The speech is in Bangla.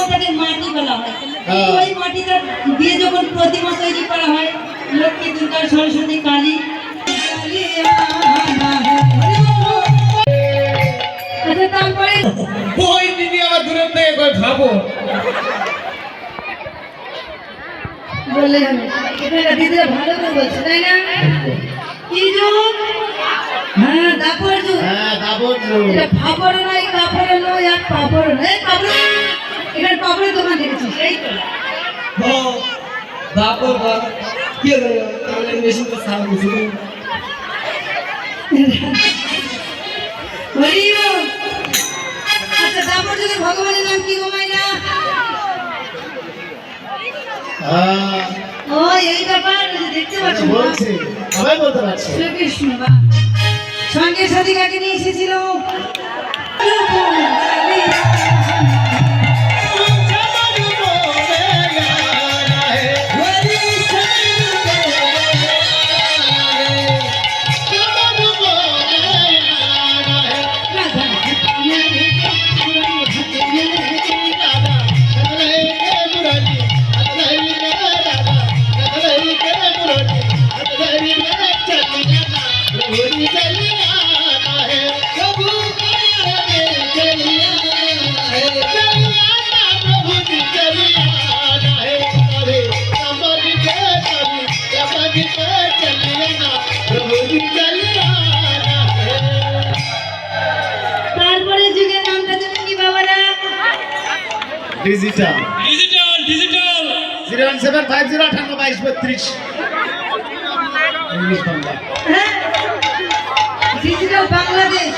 ওটাকে মাটি বলা হয়। ওই মাটিটা দিয়ে যখন প্রতিমা তৈরি করা হয় লক্ষ্মী, দুর্গা, সরস্বতী, কালী, আচ্ছা তারপরে ওই দিদি আমার দূরে থেকে একবার ভাবো বললে হবে। এটা দিদিরা ভালো করে বলছে তাই না? কি যুগ? হ্যাঁ দাপর যুগ। হ্যাঁ দাবর যুগ। এটা ফাপড় নয়, কাপড় নয়, এক পাপড় নয়, পাপড়। এখানে পাপড়ের দোকান দেখেছিস এই তো। দাপর বল কি হলো তাহলে মেশিন তো সারা বুঝি হরি বল। আচ্ছা দাপর যুগের ভগবানের নাম কি গো মাইনা? ও এই ব্যাপার দেখতে পাচ্ছ বলছে সবাই বলতে পারছে শ্রীকৃষ্ণ বা সঙ্গে সাথী কাকে নিয়ে এসেছিল? তারপরে যুগের নামটা জানেন কি বাবারা? Digital digital digital 01750582232 English Bangla হ্যাঁ ডিজিটাল বাংলাদেশ।